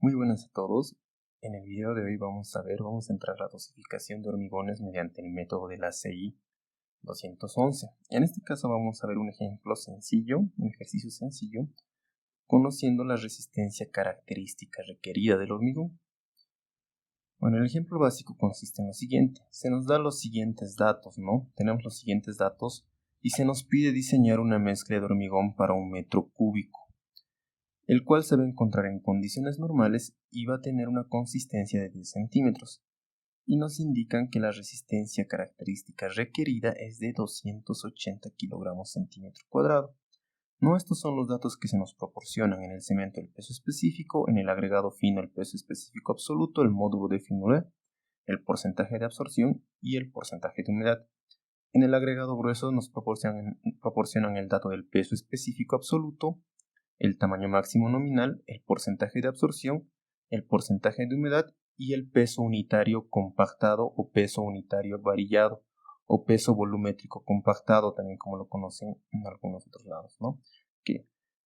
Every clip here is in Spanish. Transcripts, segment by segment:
Muy buenas a todos. En el video de hoy vamos a entrar a la dosificación de hormigones mediante el método de la CI 211. En este caso vamos a ver un ejemplo sencillo, un ejercicio sencillo, conociendo la resistencia característica requerida del hormigón. Bueno, el ejemplo básico consiste en lo siguiente. Se nos da los siguientes datos, ¿no? Tenemos los siguientes datos y se nos pide diseñar una mezcla de hormigón para 1 metro cúbico, el cual se va a encontrar en condiciones normales y va a tener una consistencia de 10 centímetros. Y nos indican que la resistencia característica requerida es de 280 kilogramos centímetro cuadrado. No, estos son los datos que se nos proporcionan en el cemento: el peso específico, en el agregado fino el peso específico absoluto, el módulo de finura, el porcentaje de absorción y el porcentaje de humedad. En el agregado grueso nos proporcionan el dato del peso específico absoluto, el tamaño máximo nominal, el porcentaje de absorción, el porcentaje de humedad y el peso unitario compactado o peso unitario varillado o peso volumétrico compactado, también como lo conocen en algunos otros lados, ¿no?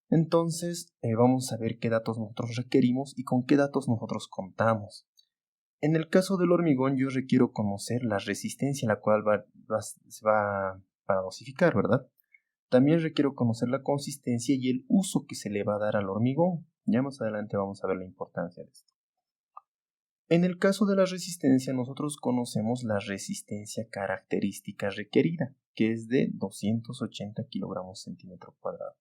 Entonces vamos a ver qué datos nosotros requerimos y con qué datos nosotros contamos. En el caso del hormigón yo requiero conocer la resistencia a la cual se va a dosificar, ¿verdad? También requiero conocer la consistencia y el uso que se le va a dar al hormigón. Ya más adelante vamos a ver la importancia de esto. En el caso de la resistencia, nosotros conocemos la resistencia característica requerida, que es de 280 kilogramos centímetro cuadrado.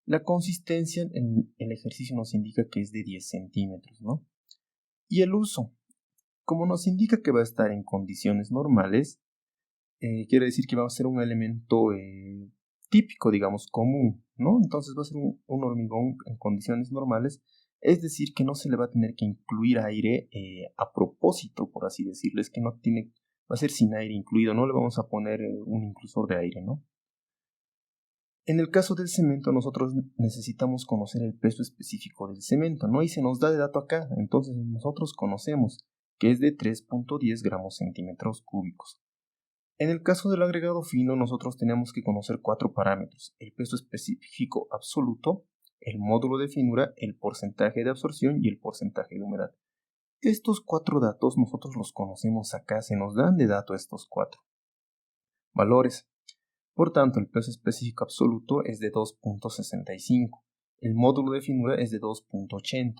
La consistencia en el ejercicio nos indica que es de 10 centímetros, ¿no? Y el uso, como nos indica que va a estar en condiciones normales, quiere decir que va a ser un elemento típico, digamos, común, ¿no? Entonces va a ser un hormigón en condiciones normales, es decir, que no se le va a tener que incluir aire a propósito, por así decirlo, es que no tiene, va a ser sin aire incluido, no le vamos a poner un inclusor de aire, ¿no? En el caso del cemento, nosotros necesitamos conocer el peso específico del cemento, ¿no? Y se nos da de dato acá, entonces nosotros conocemos que es de 3.10 gramos centímetros cúbicos. En el caso del agregado fino, nosotros tenemos que conocer 4 parámetros: el peso específico absoluto, el módulo de finura, el porcentaje de absorción y el porcentaje de humedad. Estos 4 datos nosotros los conocemos acá, se nos dan de dato estos 4 valores. Por tanto, el peso específico absoluto es de 2.65, el módulo de finura es de 2.80,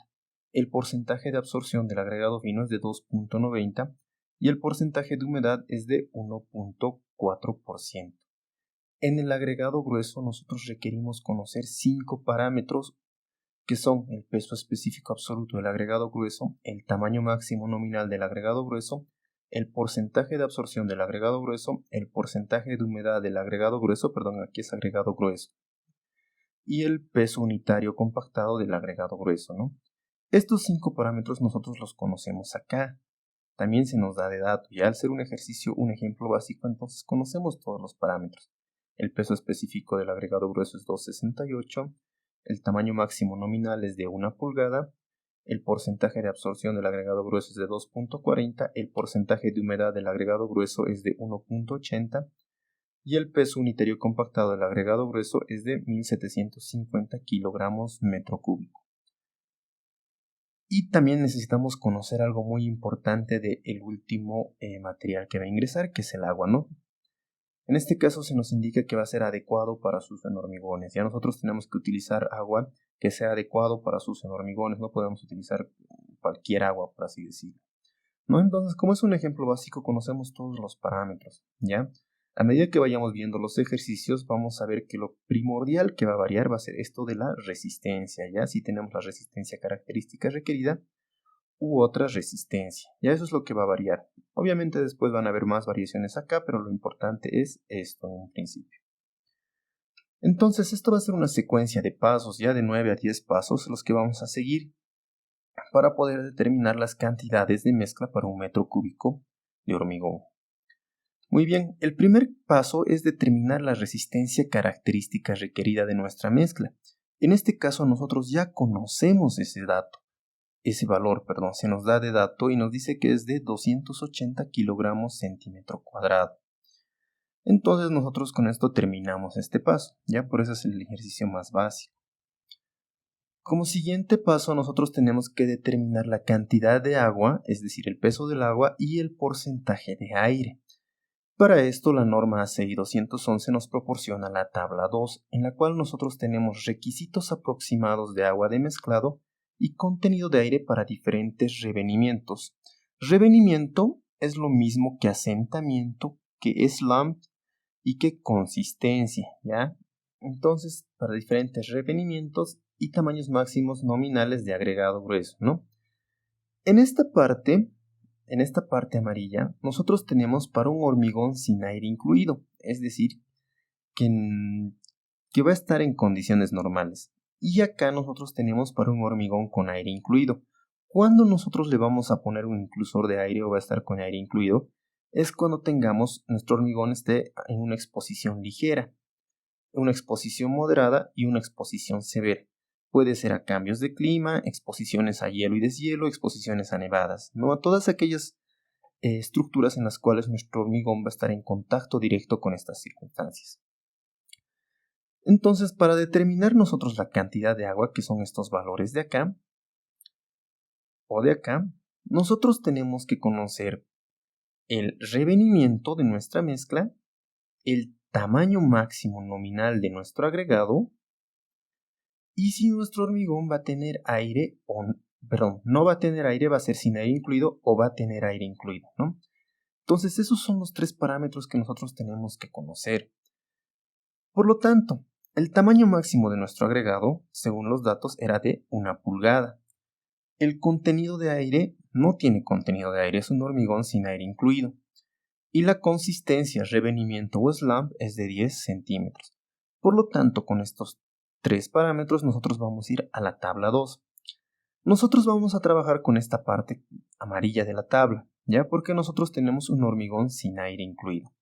el porcentaje de absorción del agregado fino es de 2.90 y el porcentaje de humedad es de 1.4%. En el agregado grueso nosotros requerimos conocer 5 parámetros que son el peso específico absoluto del agregado grueso, el tamaño máximo nominal del agregado grueso, el porcentaje de absorción del agregado grueso, el porcentaje de humedad del agregado grueso, aquí es agregado grueso, y el peso unitario compactado del agregado grueso, ¿no? Estos 5 parámetros nosotros los conocemos acá. También se nos da de dato, y al ser un ejercicio, un ejemplo básico, entonces conocemos todos los parámetros. El peso específico del agregado grueso es 268, el tamaño máximo nominal es de 1 pulgada, el porcentaje de absorción del agregado grueso es de 2.40, el porcentaje de humedad del agregado grueso es de 1.80 y el peso unitario compactado del agregado grueso es de 1750 kilogramos metro cúbico. Y también necesitamos conocer algo muy importante del último material que va a ingresar, que es el agua, ¿no? En este caso se nos indica que va a ser adecuado para su uso en hormigones. Ya nosotros tenemos que utilizar agua que sea adecuado para su uso en hormigones. No podemos utilizar cualquier agua, por así decirlo, ¿no? Entonces, como es un ejemplo básico, conocemos todos los parámetros, ¿ya? A medida que vayamos viendo los ejercicios, vamos a ver que lo primordial que va a variar va a ser esto de la resistencia, ¿ya? Si tenemos la resistencia característica requerida u otra resistencia, ya eso es lo que va a variar. Obviamente después van a haber más variaciones acá, pero lo importante es esto en un principio. Entonces, esto va a ser una secuencia de pasos, ya de 9 a 10 pasos, los que vamos a seguir para poder determinar las cantidades de mezcla para 1 metro cúbico de hormigón. Muy bien, el primer paso es determinar la resistencia característica requerida de nuestra mezcla. En este caso nosotros ya conocemos ese valor, se nos da de dato y nos dice que es de 280 kilogramos centímetro cuadrado. Entonces nosotros con esto terminamos este paso, ya por eso es el ejercicio más básico. Como siguiente paso, nosotros tenemos que determinar la cantidad de agua, es decir, el peso del agua y el porcentaje de aire. Para esto, la norma ACI 211 nos proporciona la tabla 2, en la cual nosotros tenemos requisitos aproximados de agua de mezclado y contenido de aire para diferentes revenimientos. Revenimiento es lo mismo que asentamiento, que slump y que consistencia, ¿ya? Entonces, para diferentes revenimientos y tamaños máximos nominales de agregado grueso, ¿no? En esta parte amarilla, nosotros tenemos para un hormigón sin aire incluido, es decir, que va a estar en condiciones normales. Y acá nosotros tenemos para un hormigón con aire incluido. Cuando nosotros le vamos a poner un inclusor de aire o va a estar con aire incluido, es cuando tengamos nuestro hormigón esté en una exposición ligera, una exposición moderada y una exposición severa. Puede ser a cambios de clima, exposiciones a hielo y deshielo, exposiciones a nevadas, ¿no? A todas aquellas estructuras en las cuales nuestro hormigón va a estar en contacto directo con estas circunstancias. Entonces, para determinar nosotros la cantidad de agua, que son estos valores de acá o de acá, nosotros tenemos que conocer el revenimiento de nuestra mezcla, el tamaño máximo nominal de nuestro agregado y si nuestro hormigón va a tener aire o, perdón, no va a tener aire, va a ser sin aire incluido o va a tener aire incluido, ¿no? Entonces, esos son los tres parámetros que nosotros tenemos que conocer. Por lo tanto, el tamaño máximo de nuestro agregado, según los datos, era de 1 pulgada. El contenido de aire no tiene contenido de aire, es un hormigón sin aire incluido. Y la consistencia, revenimiento o slump es de 10 centímetros. Por lo tanto, con estos tres parámetros nosotros vamos a ir a la tabla 2. Nosotros vamos a trabajar con esta parte amarilla de la tabla, ¿ya? Porque nosotros tenemos un hormigón sin aire incluido.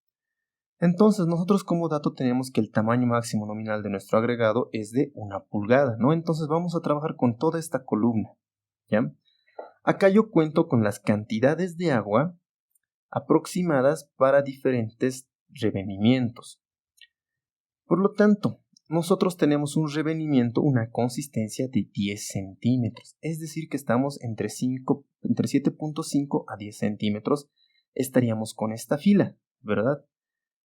Entonces, nosotros como dato tenemos que el tamaño máximo nominal de nuestro agregado es de 1 pulgada, ¿no? Entonces vamos a trabajar con toda esta columna, ¿ya? Acá yo cuento con las cantidades de agua aproximadas para diferentes revenimientos. Por lo tanto, nosotros tenemos un revenimiento, una consistencia de 10 centímetros, es decir que estamos entre 7.5 a 10 centímetros, estaríamos con esta fila, ¿verdad?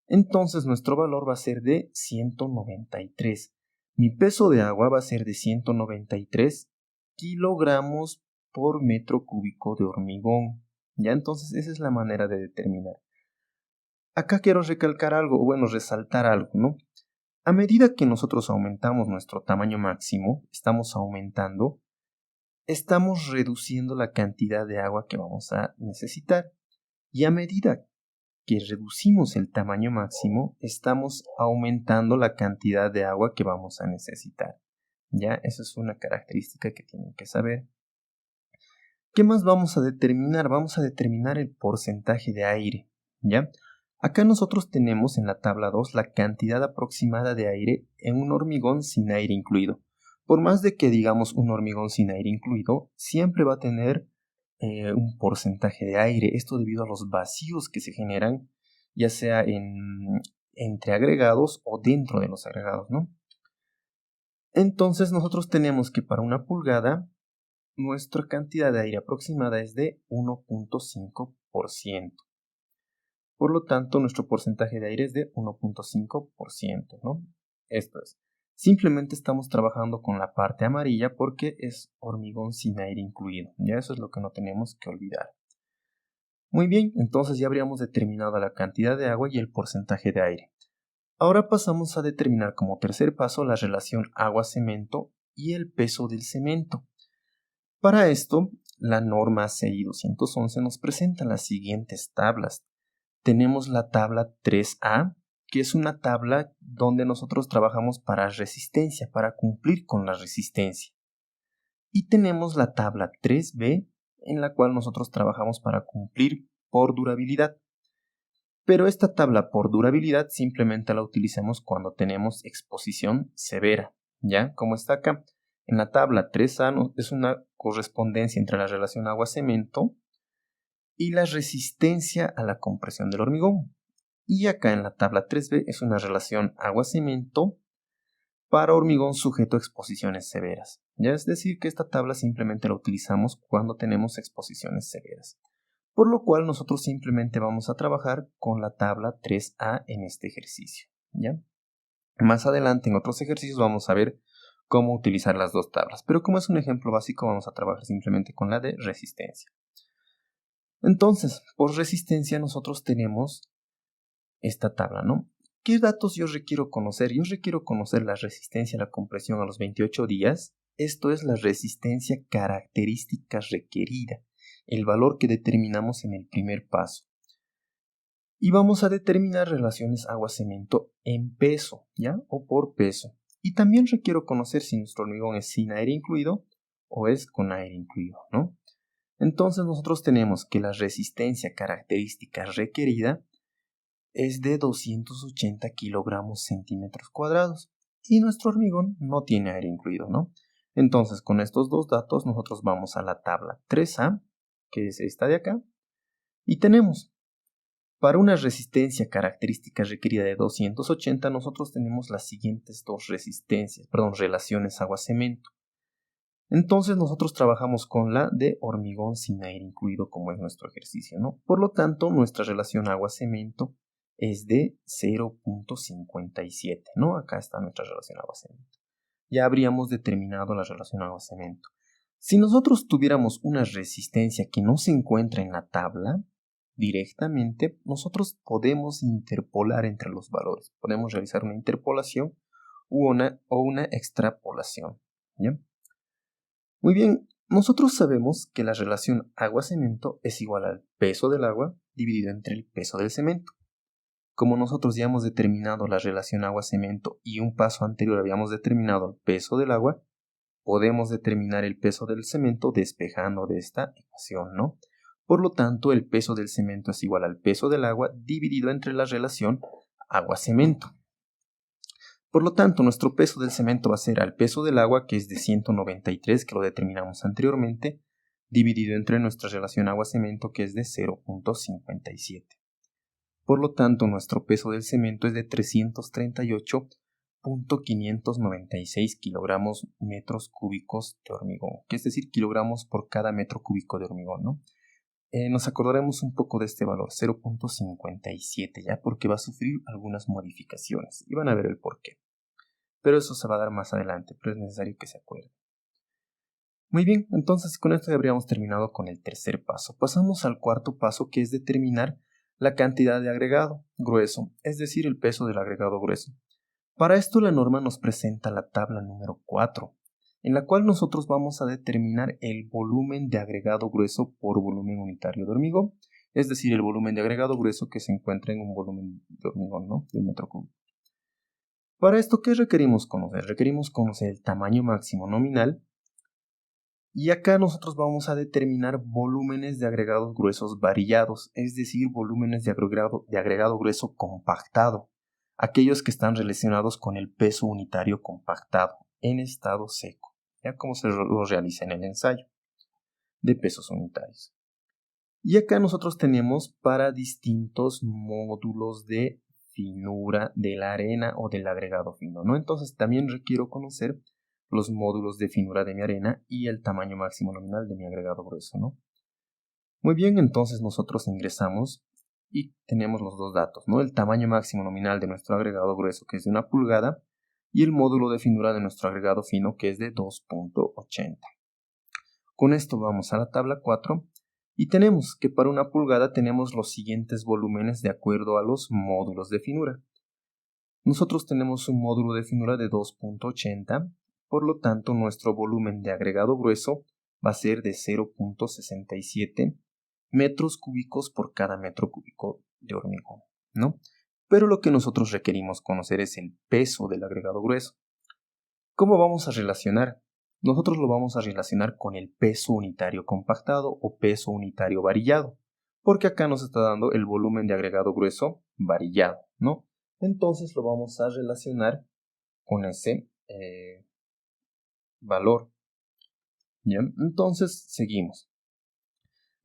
Entonces nuestro valor va a ser de 193. Mi peso de agua va a ser de 193 kilogramos por metro cúbico de hormigón. Ya entonces esa es la manera de determinar. Acá quiero recalcar algo, resaltar algo, ¿no? A medida que nosotros aumentamos nuestro tamaño máximo, estamos reduciendo la cantidad de agua que vamos a necesitar. Y a medida que reducimos el tamaño máximo, estamos aumentando la cantidad de agua que vamos a necesitar. Ya, eso es una característica que tienen que saber. ¿Qué más vamos a determinar? Vamos a determinar el porcentaje de aire, ¿ya? Acá nosotros tenemos en la tabla 2 la cantidad aproximada de aire en un hormigón sin aire incluido. Por más de que digamos un hormigón sin aire incluido, siempre va a tener un porcentaje de aire. Esto debido a los vacíos que se generan, ya sea entre agregados o dentro de los agregados, ¿no? Entonces nosotros tenemos que para 1 pulgada nuestra cantidad de aire aproximada es de 1.5%. Por lo tanto, nuestro porcentaje de aire es de 1.5%, ¿no? Esto es. Simplemente estamos trabajando con la parte amarilla porque es hormigón sin aire incluido. Ya eso es lo que no tenemos que olvidar. Muy bien, entonces ya habríamos determinado la cantidad de agua y el porcentaje de aire. Ahora pasamos a determinar como tercer paso la relación agua-cemento y el peso del cemento. Para esto, la norma CI 211 nos presenta las siguientes tablas. Tenemos la tabla 3A, que es una tabla donde nosotros trabajamos para resistencia, para cumplir con la resistencia. Y tenemos la tabla 3B, en la cual nosotros trabajamos para cumplir por durabilidad. Pero esta tabla por durabilidad simplemente la utilizamos cuando tenemos exposición severa, ¿ya? Como está acá. En la tabla 3A es una correspondencia entre la relación agua-cemento y la resistencia a la compresión del hormigón. Y acá en la tabla 3B es una relación agua-cemento para hormigón sujeto a exposiciones severas. Ya es decir, que esta tabla simplemente la utilizamos cuando tenemos exposiciones severas. Por lo cual nosotros simplemente vamos a trabajar con la tabla 3A en este ejercicio. ¿Ya? Más adelante en otros ejercicios vamos a ver cómo utilizar las dos tablas. Pero como es un ejemplo básico, vamos a trabajar simplemente con la de resistencia. Entonces, por resistencia nosotros tenemos esta tabla, ¿no? ¿Qué datos yo requiero conocer? Yo requiero conocer la resistencia a la compresión a los 28 días. Esto es la resistencia característica requerida, el valor que determinamos en el primer paso. Y vamos a determinar relaciones agua-cemento en peso, ¿ya? O por peso. Y también requiero conocer si nuestro hormigón es sin aire incluido o es con aire incluido, ¿no? Entonces nosotros tenemos que la resistencia característica requerida es de 280 kilogramos centímetros cuadrados y nuestro hormigón no tiene aire incluido, ¿no? Entonces con estos dos datos nosotros vamos a la tabla 3A, que es esta de acá, y tenemos para una resistencia característica requerida de 280 nosotros tenemos las siguientes dos relaciones agua-cemento. Entonces nosotros trabajamos con la de hormigón sin aire incluido como es nuestro ejercicio, ¿no? Por lo tanto, nuestra relación agua-cemento es de 0.57, ¿no? Acá está nuestra relación agua-cemento. Ya habríamos determinado la relación agua-cemento. Si nosotros tuviéramos una resistencia que no se encuentra en la tabla, directamente nosotros podemos interpolar entre los valores. Podemos realizar una interpolación o una extrapolación, ¿ya? Muy bien, nosotros sabemos que la relación agua-cemento es igual al peso del agua dividido entre el peso del cemento. Como nosotros ya hemos determinado la relación agua-cemento y un paso anterior habíamos determinado el peso del agua, podemos determinar el peso del cemento despejando de esta ecuación, ¿no? Por lo tanto, el peso del cemento es igual al peso del agua dividido entre la relación agua-cemento. Por lo tanto, nuestro peso del cemento va a ser al peso del agua, que es de 193, que lo determinamos anteriormente, dividido entre nuestra relación agua-cemento, que es de 0.57. Por lo tanto, nuestro peso del cemento es de 338.596 kilogramos metros cúbicos de hormigón, que es decir, kilogramos por cada metro cúbico de hormigón, ¿no? Nos acordaremos un poco de este valor, 0.57, ya, porque va a sufrir algunas modificaciones y van a ver el por qué. Pero eso se va a dar más adelante, pero es necesario que se acuerden. Muy bien, entonces con esto ya habríamos terminado con el tercer paso. Pasamos al cuarto paso, que es determinar la cantidad de agregado grueso, es decir, el peso del agregado grueso. Para esto la norma nos presenta la tabla número 4, en la cual nosotros vamos a determinar el volumen de agregado grueso por volumen unitario de hormigón, es decir, el volumen de agregado grueso que se encuentra en un volumen de hormigón, ¿no? De un metro cúbico. Para esto, ¿qué requerimos conocer? Requerimos conocer el tamaño máximo nominal y acá nosotros vamos a determinar volúmenes de agregados gruesos variados, es decir, volúmenes de agregado grueso compactado, aquellos que están relacionados con el peso unitario compactado en estado seco, ya como se lo realiza en el ensayo de pesos unitarios. Y acá nosotros tenemos para distintos módulos de finura de la arena o del agregado fino, ¿no? Entonces también requiero conocer los módulos de finura de mi arena y el tamaño máximo nominal de mi agregado grueso, ¿no? Muy bien, entonces nosotros ingresamos y tenemos los dos datos, ¿no? El tamaño máximo nominal de nuestro agregado grueso, que es de 1 pulgada, y el módulo de finura de nuestro agregado fino, que es de 2.80. Con esto vamos a la tabla 4 y tenemos que para 1 pulgada tenemos los siguientes volúmenes de acuerdo a los módulos de finura. Nosotros tenemos un módulo de finura de 2.80, por lo tanto nuestro volumen de agregado grueso va a ser de 0.67 metros cúbicos por cada metro cúbico de hormigón, ¿no? Pero lo que nosotros requerimos conocer es el peso del agregado grueso. ¿Cómo vamos a relacionar? Nosotros lo vamos a relacionar con el peso unitario compactado o peso unitario varillado, porque acá nos está dando el volumen de agregado grueso varillado, ¿no? Entonces lo vamos a relacionar con ese valor. ¿Bien? Entonces seguimos.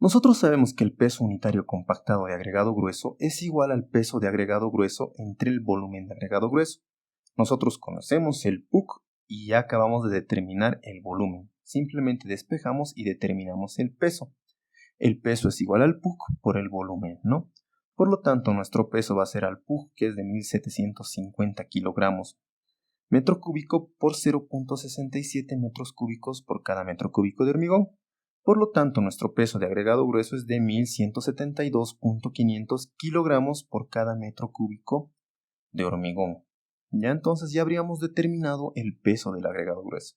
Nosotros sabemos que el peso unitario compactado de agregado grueso es igual al peso de agregado grueso entre el volumen de agregado grueso. Nosotros conocemos el PUC y ya acabamos de determinar el volumen. Simplemente despejamos y determinamos el peso. El peso es igual al PUC por el volumen, ¿no? Por lo tanto, nuestro peso va a ser al PUC, que es de 1750 kilogramos metro cúbico por 0.67 metros cúbicos por cada metro cúbico de hormigón. Por lo tanto, nuestro peso de agregado grueso es de 1172.500 kilogramos por cada metro cúbico de hormigón. Ya entonces ya habríamos determinado el peso del agregado grueso.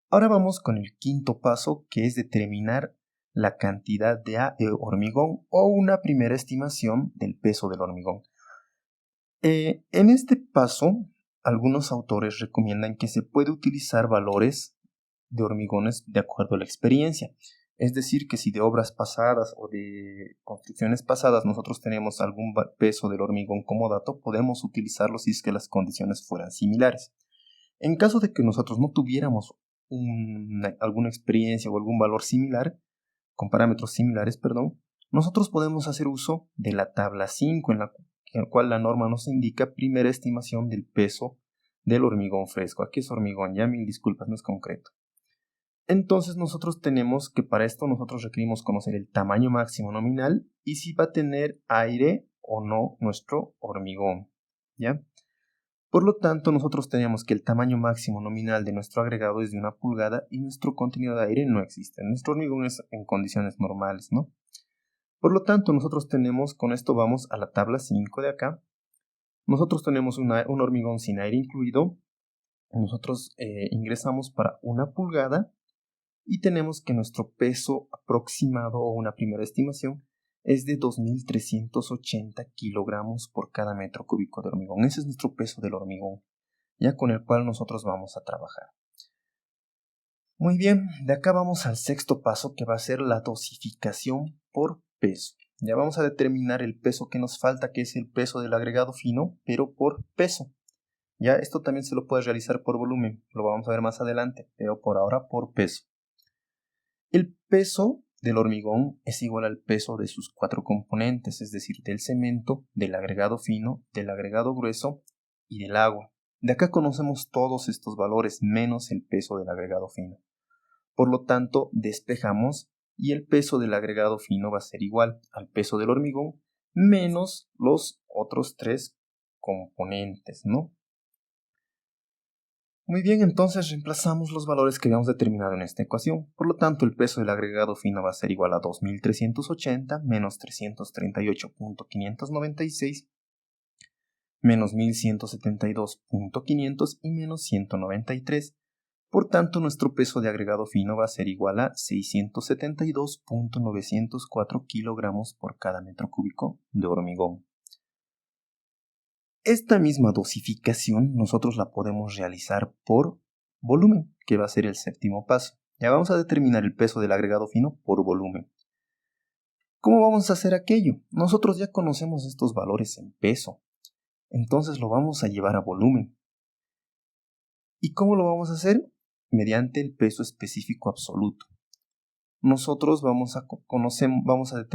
Ahora vamos con el quinto paso, que es determinar la cantidad de hormigón o una primera estimación del peso del hormigón. En este paso, algunos autores recomiendan que se puede utilizar valores de hormigones de acuerdo a la experiencia. Es decir, que si de obras pasadas o de construcciones pasadas nosotros tenemos algún peso del hormigón como dato, podemos utilizarlo si es que las condiciones fueran similares. En caso de que nosotros no tuviéramos alguna experiencia o algún valor similar, con parámetros similares, nosotros podemos hacer uso de la tabla 5, en la cual la norma nos indica primera estimación del peso del hormigón fresco. Aquí es hormigón, ya mil disculpas, no es concreto. Entonces nosotros tenemos que para esto nosotros requerimos conocer el tamaño máximo nominal y si va a tener aire o no nuestro hormigón, ¿ya? Por lo tanto, nosotros tenemos que el tamaño máximo nominal de nuestro agregado es de 1 pulgada y nuestro contenido de aire no existe. Nuestro hormigón es en condiciones normales, ¿no? Por lo tanto, nosotros tenemos, con esto vamos a la tabla 5 de acá. Nosotros tenemos un hormigón sin aire incluido. Nosotros ingresamos para 1 pulgada y tenemos que nuestro peso aproximado o una primera estimación es de 2.380 kilogramos por cada metro cúbico de hormigón. Ese es nuestro peso del hormigón, ya con el cual nosotros vamos a trabajar. Muy bien, de acá vamos al sexto paso, que va a ser la dosificación por peso. Ya vamos a determinar el peso que nos falta, que es el peso del agregado fino, pero por peso. Ya esto también se lo puede realizar por volumen, lo vamos a ver más adelante, pero por ahora por peso. El peso del hormigón es igual al peso de sus 4 componentes, es decir, del cemento, del agregado fino, del agregado grueso y del agua. De acá conocemos todos estos valores menos el peso del agregado fino. Por lo tanto, despejamos y el peso del agregado fino va a ser igual al peso del hormigón menos los otros 3 componentes, ¿no? Muy bien, entonces reemplazamos los valores que habíamos determinado en esta ecuación. Por lo tanto, el peso del agregado fino va a ser igual a 2.380 menos 338.596 menos 1.172.500 y menos 193. Por tanto, nuestro peso de agregado fino va a ser igual a 672.904 kilogramos por cada metro cúbico de hormigón. Esta misma dosificación nosotros la podemos realizar por volumen, que va a ser el séptimo paso. Ya vamos a determinar el peso del agregado fino por volumen. ¿Cómo vamos a hacer aquello? Nosotros ya conocemos estos valores en peso, entonces lo vamos a llevar a volumen. ¿Y cómo lo vamos a hacer? Mediante el peso específico absoluto. Nosotros conocemos el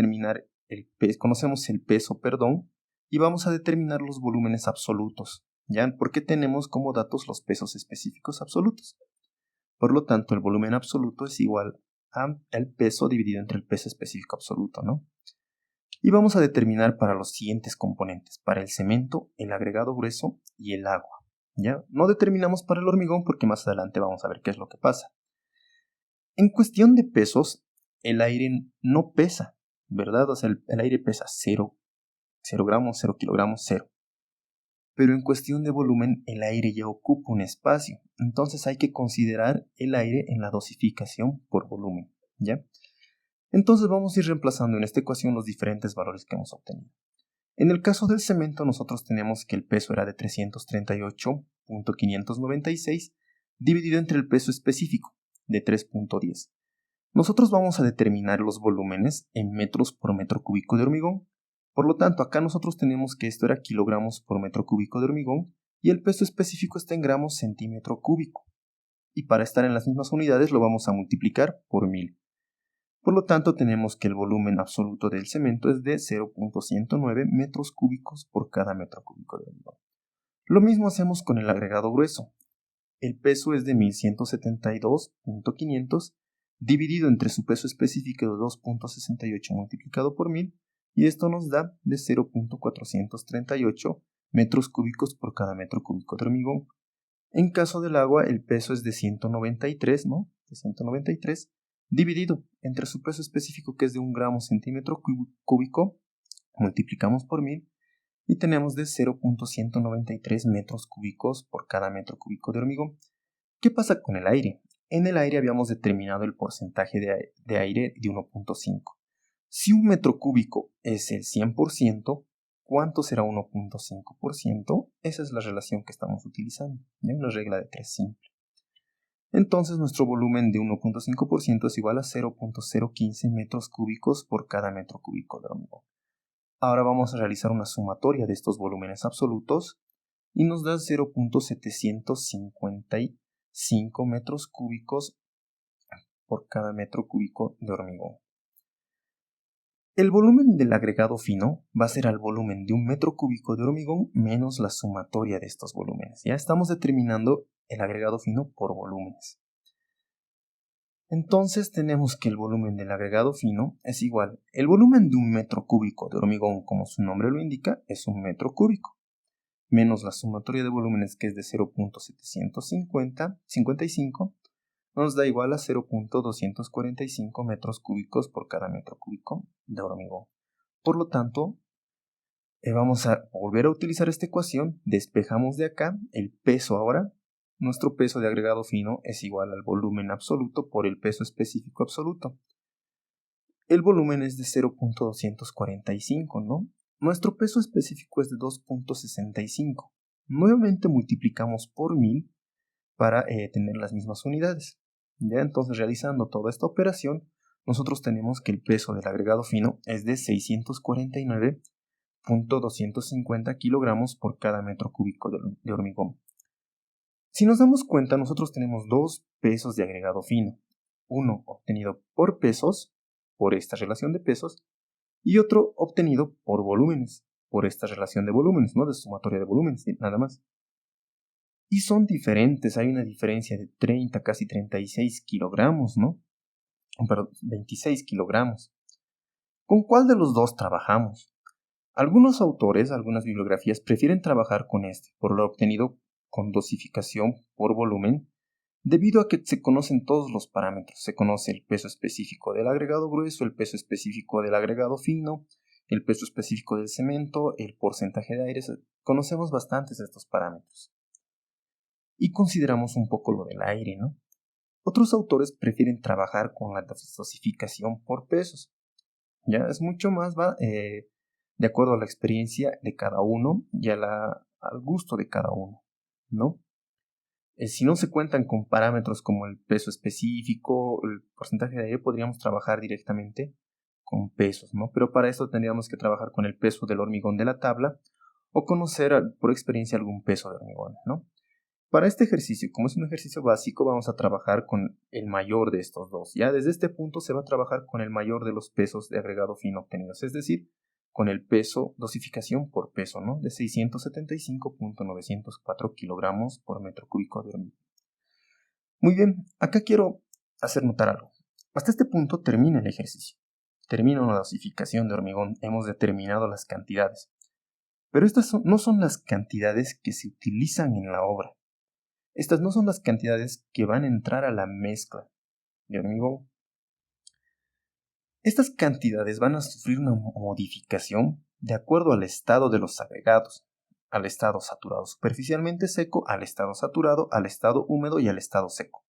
peso, y vamos a determinar los volúmenes absolutos, ¿ya? Porque tenemos como datos los pesos específicos absolutos. Por lo tanto, el volumen absoluto es igual al peso dividido entre el peso específico absoluto, ¿no? Y vamos a determinar para los siguientes componentes, para el cemento, el agregado grueso y el agua, ¿ya? No determinamos para el hormigón porque más adelante vamos a ver qué es lo que pasa. En cuestión de pesos, el aire no pesa, ¿verdad? O sea, el aire pesa 0 gramos, 0 kilogramos, 0. Pero en cuestión de volumen, el aire ya ocupa un espacio. Entonces hay que considerar el aire en la dosificación por volumen, ¿ya? Entonces vamos a ir reemplazando en esta ecuación los diferentes valores que hemos obtenido. En el caso del cemento, nosotros tenemos que el peso era de 338.596 dividido entre el peso específico de 3.10. Nosotros vamos a determinar los volúmenes en metros por metro cúbico de hormigón. Por lo tanto, acá nosotros tenemos que esto era kilogramos por metro cúbico de hormigón y el peso específico está en gramos centímetro cúbico. Y para estar en las mismas unidades lo vamos a multiplicar por 1000. Por lo tanto, tenemos que el volumen absoluto del cemento es de 0.109 metros cúbicos por cada metro cúbico de hormigón. Lo mismo hacemos con el agregado grueso. El peso es de 1172.500 dividido entre su peso específico de 2.68 multiplicado por 1000 y esto nos da de 0.438 metros cúbicos por cada metro cúbico de hormigón. En caso del agua el peso es de 193, ¿no? De 193 dividido entre su peso específico que es de 1 gramo centímetro cúbico, multiplicamos por 1000 y tenemos de 0.193 metros cúbicos por cada metro cúbico de hormigón. ¿Qué pasa con el aire? En el aire habíamos determinado el porcentaje de aire de 1.5. Si un metro cúbico es el 100%, ¿cuánto será 1.5%? Esa es la relación que estamos utilizando, ¿ya? Una regla de 3 simple. Entonces nuestro volumen de 1.5% es igual a 0.015 metros cúbicos por cada metro cúbico de hormigón. Ahora vamos a realizar una sumatoria de estos volúmenes absolutos y nos da 0.755 metros cúbicos por cada metro cúbico de hormigón. El volumen del agregado fino va a ser al volumen de un metro cúbico de hormigón menos la sumatoria de estos volúmenes. Ya estamos determinando el agregado fino por volúmenes. Entonces tenemos que el volumen del agregado fino es igual. El volumen de un metro cúbico de hormigón, como su nombre lo indica, es un metro cúbico, menos la sumatoria de volúmenes que es de 0.755, nos da igual a 0.245 metros cúbicos por cada metro cúbico de hormigón. Por lo tanto, vamos a volver a utilizar esta ecuación, despejamos de acá el peso ahora. Nuestro peso de agregado fino es igual al volumen absoluto por el peso específico absoluto. El volumen es de 0.245, ¿no? Nuestro peso específico es de 2.65. Nuevamente multiplicamos por 1000 para tener las mismas unidades. ¿Ya? Entonces, realizando toda esta operación, nosotros tenemos que el peso del agregado fino es de 649.250 kilogramos por cada metro cúbico de hormigón. Si nos damos cuenta, nosotros tenemos dos pesos de agregado fino. Uno obtenido por pesos, por esta relación de pesos, y otro obtenido por volúmenes, por esta relación de volúmenes, ¿no? De sumatoria de volúmenes, nada más. Y son diferentes, hay una diferencia de 30, casi 36 kilogramos, ¿no? Perdón, 26 kilogramos. ¿Con cuál de los dos trabajamos? Algunos autores, algunas bibliografías prefieren trabajar con este, por lo obtenido con dosificación por volumen, debido a que se conocen todos los parámetros. Se conoce el peso específico del agregado grueso, el peso específico del agregado fino, el peso específico del cemento, el porcentaje de aire. Conocemos bastantes de estos parámetros. Y consideramos un poco lo del aire, ¿no? Otros autores prefieren trabajar con la dosificación por pesos. Ya es mucho más, de acuerdo a la experiencia de cada uno y al gusto de cada uno, ¿no? Si no se cuentan con parámetros como el peso específico, el porcentaje de aire, podríamos trabajar directamente con pesos, ¿no? Pero para eso tendríamos que trabajar con el peso del hormigón de la tabla o conocer por experiencia algún peso de hormigón, ¿no? Para este ejercicio, como es un ejercicio básico, vamos a trabajar con el mayor de estos dos. Ya desde este punto se va a trabajar con el mayor de los pesos de agregado fino obtenidos, es decir, con el peso, dosificación por peso, ¿no? De 675.904 kilogramos por metro cúbico de hormigón. Muy bien, acá quiero hacer notar algo. Hasta este punto termina el ejercicio. Termina la dosificación de hormigón, hemos determinado las cantidades. Pero estas no son las cantidades que se utilizan en la obra. Estas no son las cantidades que van a entrar a la mezcla de hormigón. Estas cantidades van a sufrir una modificación de acuerdo al estado de los agregados, al estado saturado superficialmente seco, al estado saturado, al estado húmedo y al estado seco.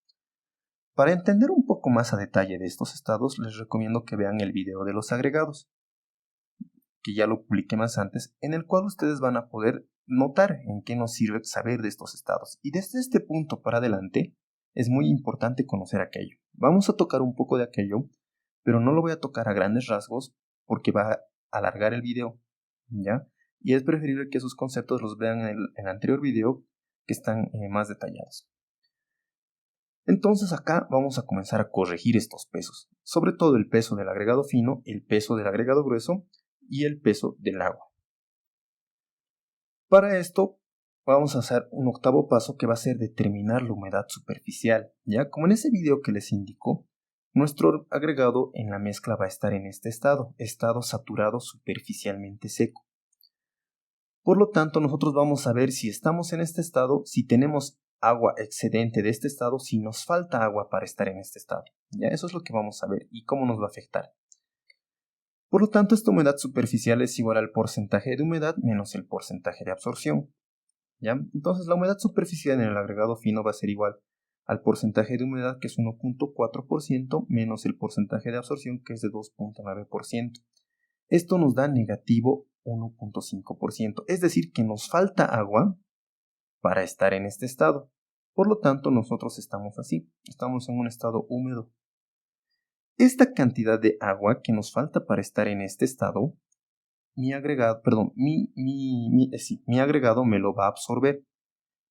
Para entender un poco más a detalle de estos estados, les recomiendo que vean el video de los agregados, que ya lo publiqué más antes, en el cual ustedes van a poder notar en qué nos sirve saber de estos estados. Y desde este punto para adelante es muy importante conocer aquello. Vamos a tocar un poco de aquello, pero no lo voy a tocar a grandes rasgos porque va a alargar el video, ¿ya? Y es preferible que esos conceptos los vean en el anterior video, que están más detallados. Entonces acá vamos a comenzar a corregir estos pesos, sobre todo el peso del agregado fino, el peso del agregado grueso y el peso del agua. Para esto vamos a hacer un octavo paso que va a ser determinar la humedad superficial. Ya como en ese video que les indicó, nuestro agregado en la mezcla va a estar en este estado saturado superficialmente seco. Por lo tanto, nosotros vamos a ver si estamos en este estado, si tenemos agua excedente de este estado, si nos falta agua para estar en este estado. Ya eso es lo que vamos a ver y cómo nos va a afectar. Por lo tanto, esta humedad superficial es igual al porcentaje de humedad menos el porcentaje de absorción. ¿Ya? Entonces, la humedad superficial en el agregado fino va a ser igual al porcentaje de humedad, que es 1.4%, menos el porcentaje de absorción, que es de 2.9%. Esto nos da negativo 1.5%, es decir, que nos falta agua para estar en este estado. Por lo tanto, nosotros estamos así, estamos en un estado húmedo. Esta cantidad de agua que nos falta para estar en este estado, mi agregado me lo va a absorber.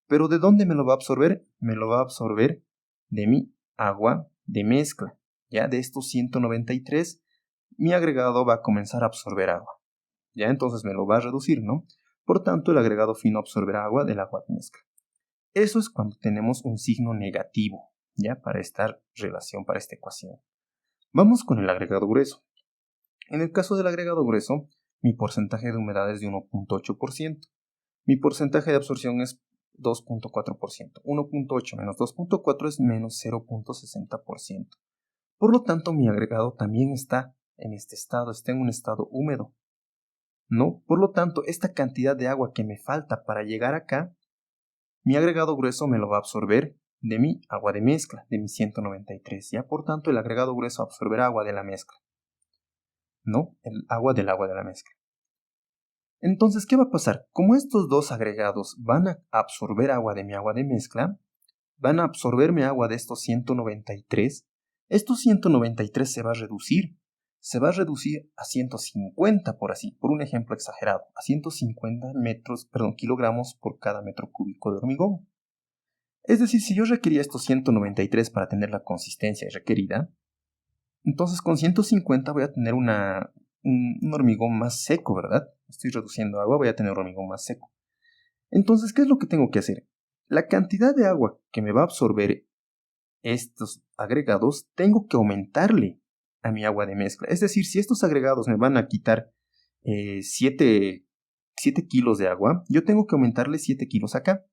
¿Pero de dónde me lo va a absorber? Me lo va a absorber de mi agua de mezcla. Ya de estos 193, mi agregado va a comenzar a absorber agua. Ya entonces me lo va a reducir, ¿no? Por tanto, el agregado fino absorberá agua del agua de mezcla. Eso es cuando tenemos un signo negativo, ya para esta relación, para esta ecuación. Vamos con el agregado grueso. En el caso del agregado grueso, mi porcentaje de humedad es de 1.8%. Mi porcentaje de absorción es 2.4%. 1.8 menos 2.4 es menos 0.60%. Por lo tanto, mi agregado también está en este estado, está en un estado húmedo. ¿No? Por lo tanto, esta cantidad de agua que me falta para llegar acá, mi agregado grueso me lo va a absorber de mi agua de mezcla, de mi 193. ¿Ya? Por tanto, el agregado grueso absorberá agua de la mezcla. ¿No? El agua de la mezcla. Entonces, ¿qué va a pasar? Como estos dos agregados van a absorber agua de mi agua de mezcla, van a absorberme agua de estos 193, estos 193 se va a reducir a 150 por un ejemplo exagerado, a 150 kilogramos por cada metro cúbico de hormigón. Es decir, si yo requería estos 193 para tener la consistencia requerida, entonces con 150 voy a tener un hormigón más seco, ¿verdad? Estoy reduciendo agua, voy a tener un hormigón más seco. Entonces, ¿qué es lo que tengo que hacer? La cantidad de agua que me va a absorber estos agregados, tengo que aumentarle a mi agua de mezcla. Es decir, si estos agregados me van a quitar 7 kilos de agua, yo tengo que aumentarle 7 kilos acá,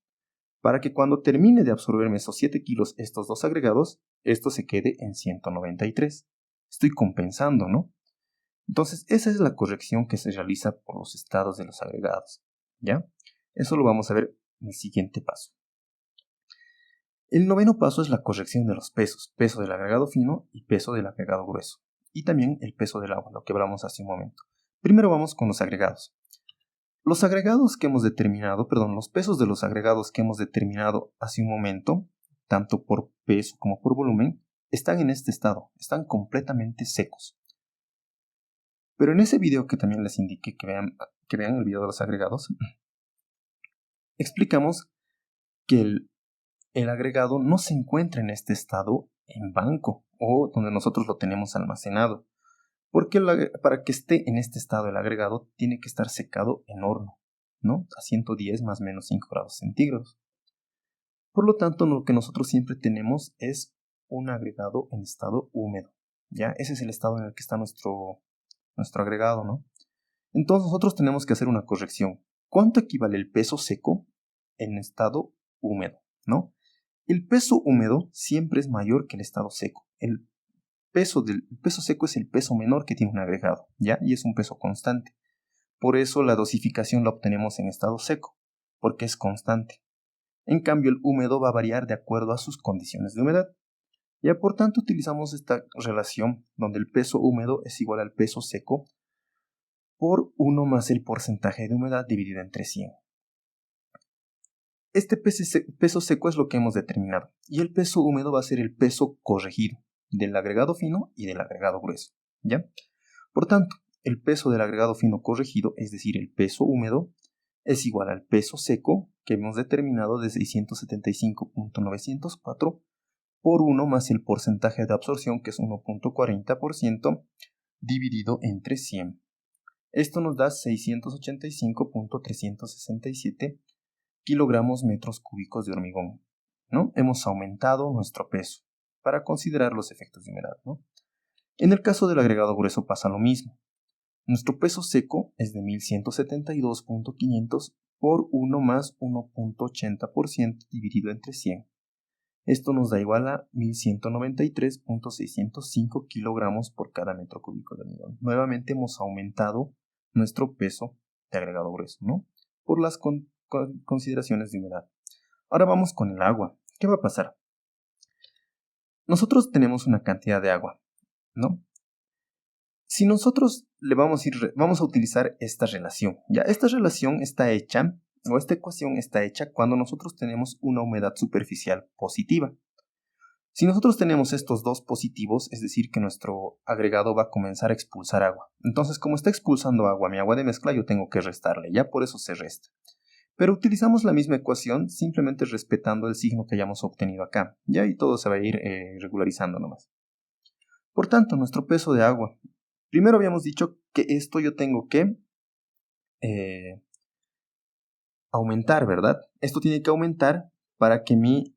para que cuando termine de absorberme esos 7 kilos, estos dos agregados, esto se quede en 193. Estoy compensando, ¿no? Entonces, esa es la corrección que se realiza por los estados de los agregados, ¿ya? Eso lo vamos a ver en el siguiente paso. El noveno paso es la corrección de los pesos, peso del agregado fino y peso del agregado grueso, y también el peso del agua, lo que hablamos hace un momento. Primero vamos con los agregados. Los pesos de los agregados que hemos determinado hace un momento, tanto por peso como por volumen, están en este estado, están completamente secos. Pero en ese video que también les indiqué que vean el video de los agregados, explicamos que el agregado no se encuentra en este estado en banco o donde nosotros lo tenemos almacenado, porque para que esté en este estado el agregado tiene que estar secado en horno, ¿no? A 110 más menos 5 grados centígrados. Por lo tanto, lo que nosotros siempre tenemos es un agregado en estado húmedo, ¿ya? Ese es el estado en el que está nuestro agregado, ¿no? Entonces nosotros tenemos que hacer una corrección. ¿Cuánto equivale el peso seco en estado húmedo, ¿no? El peso húmedo siempre es mayor que el estado seco. El peso seco es el peso menor que tiene un agregado, ¿ya? Y es un peso constante. Por eso la dosificación la obtenemos en estado seco, porque es constante. En cambio, el húmedo va a variar de acuerdo a sus condiciones de humedad. Ya por tanto utilizamos esta relación donde el peso húmedo es igual al peso seco por 1 más el porcentaje de humedad dividido entre 100. Este peso seco es lo que hemos determinado y el peso húmedo va a ser el peso corregido del agregado fino y del agregado grueso, ¿ya? Por tanto, el peso del agregado fino corregido, es decir, el peso húmedo, es igual al peso seco que hemos determinado de 675.904 por 1 más el porcentaje de absorción, que es 1.40%, dividido entre 100. Esto nos da 685.367, kilogramos metros cúbicos de hormigón, ¿no? Hemos aumentado nuestro peso para considerar los efectos de humedad, ¿no? En el caso del agregado grueso pasa lo mismo. Nuestro peso seco es de 1172.500 por 1 más 1.80% dividido entre 100. Esto nos da igual a 1193.605 kilogramos por cada metro cúbico de hormigón. Nuevamente hemos aumentado nuestro peso de agregado grueso, ¿no? Por las consideraciones de humedad. Ahora vamos con el agua. ¿Qué va a pasar? Nosotros tenemos una cantidad de agua, ¿no? Si nosotros vamos a utilizar esta relación, ya esta relación está hecha, o esta ecuación está hecha cuando nosotros tenemos una humedad superficial positiva. Si nosotros tenemos estos dos positivos, es decir que nuestro agregado va a comenzar a expulsar agua. Entonces, como está expulsando agua, mi agua de mezcla, yo tengo que restarle, ya por eso se resta. Pero utilizamos la misma ecuación simplemente respetando el signo que hayamos obtenido acá, ya y todo se va a ir regularizando nomás. Por tanto, nuestro peso de agua. Primero habíamos dicho que esto yo tengo que aumentar, ¿verdad? Esto tiene que aumentar para que mis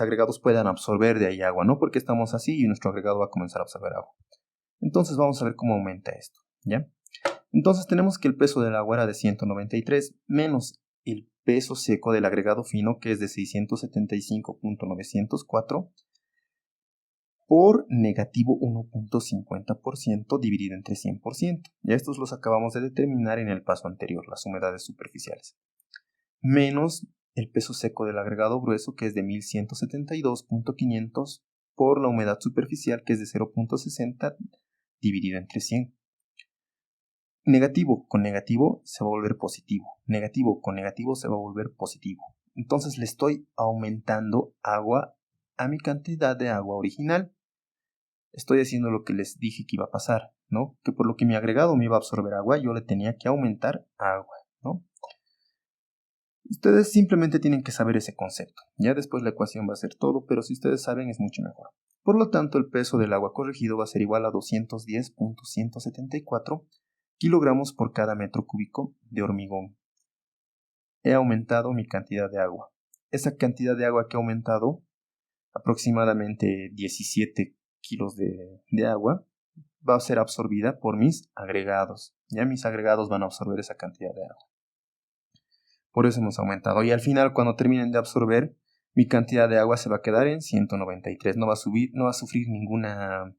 agregados puedan absorber de ahí agua, no porque estamos así y nuestro agregado va a comenzar a absorber agua. Entonces vamos a ver cómo aumenta esto, ¿ya? Entonces tenemos que el peso del agua era de 193 menos el peso seco del agregado fino, que es de 675.904, por negativo 1.50% dividido entre 100%. Ya estos los acabamos de determinar en el paso anterior, las humedades superficiales. Menos el peso seco del agregado grueso, que es de 1172.500 por la humedad superficial, que es de 0.60 dividido entre 100. Negativo con negativo se va a volver positivo. Negativo con negativo se va a volver positivo. Entonces le estoy aumentando agua a mi cantidad de agua original. Estoy haciendo lo que les dije que iba a pasar, ¿no? Que por lo que mi agregado me iba a absorber agua, yo le tenía que aumentar agua, ¿no? Ustedes simplemente tienen que saber ese concepto. Ya después la ecuación va a ser todo, pero si ustedes saben es mucho mejor. Por lo tanto, el peso del agua corregido va a ser igual a 210.174 kilogramos por cada metro cúbico de hormigón. He aumentado mi cantidad de agua. Esa cantidad de agua que he aumentado, aproximadamente 17 kilos de agua, va a ser absorbida por mis agregados. Ya mis agregados van a absorber esa cantidad de agua. Por eso hemos aumentado. Y al final, cuando terminen de absorber, mi cantidad de agua se va a quedar en 193. No va a sufrir ninguna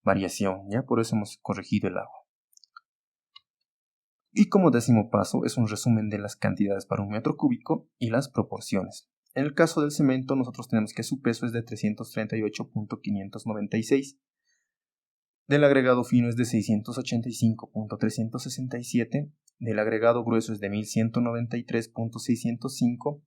variación. ¿Ya? Por eso hemos corregido el agua. Y como décimo paso, es un resumen de las cantidades para un metro cúbico y las proporciones. En el caso del cemento, nosotros tenemos que su peso es de 338.596. Del agregado fino es de 685.367. Del agregado grueso es de 1193.605.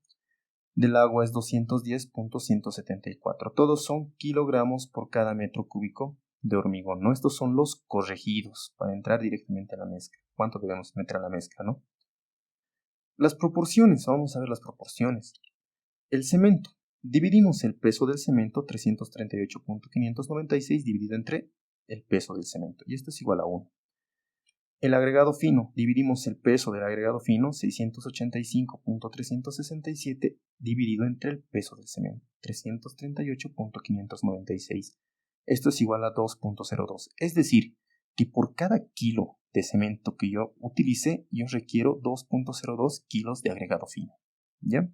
Del agua es 210.174. Todos son kilogramos por cada metro cúbico de hormigón, ¿no? Estos son los corregidos para entrar directamente a la mezcla. ¿Cuánto debemos meter a la mezcla, no? Las proporciones, vamos a ver las proporciones. El cemento. Dividimos el peso del cemento, 338.596, dividido entre el peso del cemento. Y esto es igual a 1. El agregado fino, dividimos el peso del agregado fino, 685.367, dividido entre el peso del cemento, 338.596. Esto es igual a 2.02. Es decir, que por cada kilo de cemento que yo utilice, yo requiero 2.02 kilos de agregado fino. ¿Ya?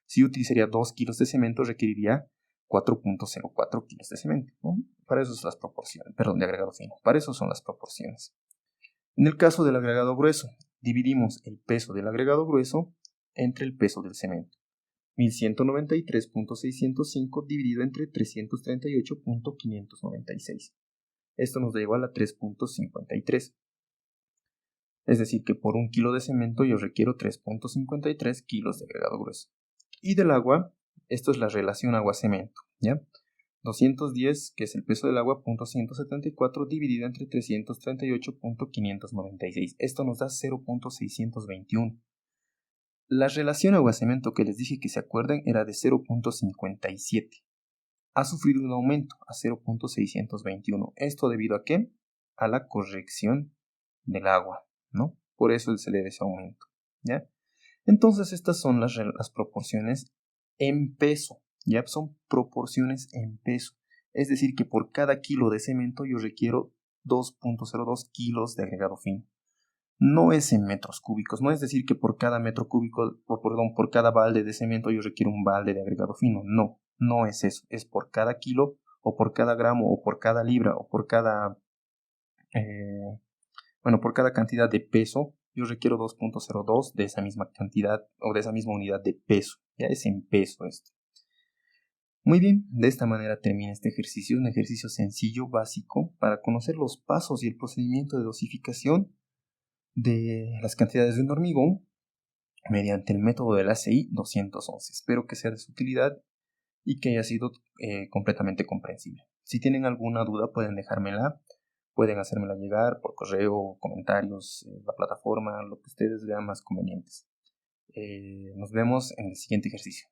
Si yo utilizaría 2 kilos de cemento, requeriría 4.04 kilos de cemento, ¿no? Para eso son las proporciones, perdón, de agregado fino. Para eso son las proporciones. En el caso del agregado grueso, dividimos el peso del agregado grueso entre el peso del cemento. 1193.605 dividido entre 338.596. Esto nos da igual a 3.53. Es decir, que por un kilo de cemento yo requiero 3.53 kilos de agregado grueso. Y del agua, esto es la relación agua-cemento, ¿ya? 210, que es el peso del agua, .174 dividido entre 338.596. Esto nos da 0.621. La relación agua-cemento que les dije que se acuerden era de 0.57. Ha sufrido un aumento a 0.621. ¿Esto debido a qué? A la corrección del agua, ¿no? Por eso se le da ese aumento, ¿ya? Entonces estas son las proporciones en peso, ya son proporciones en peso. Es decir, que por cada kilo de cemento yo requiero 2.02 kilos de agregado fino. No es en metros cúbicos, no es decir que por cada metro cúbico, por cada balde de cemento yo requiero un balde de agregado fino. No, no es eso. Es por cada kilo, o por cada gramo, o por cada libra, o por cada, por cada cantidad de peso, yo requiero 2.02 de esa misma cantidad o de esa misma unidad de peso. Ya es en peso esto. Muy bien, de esta manera termina este ejercicio, un ejercicio sencillo, básico, para conocer los pasos y el procedimiento de dosificación de las cantidades de un hormigón mediante el método del ACI 211. Espero que sea de su utilidad y que haya sido completamente comprensible. Si tienen alguna duda pueden dejármela, pueden hacérmela llegar por correo, comentarios, la plataforma, lo que ustedes vean más convenientes. Nos vemos en el siguiente ejercicio.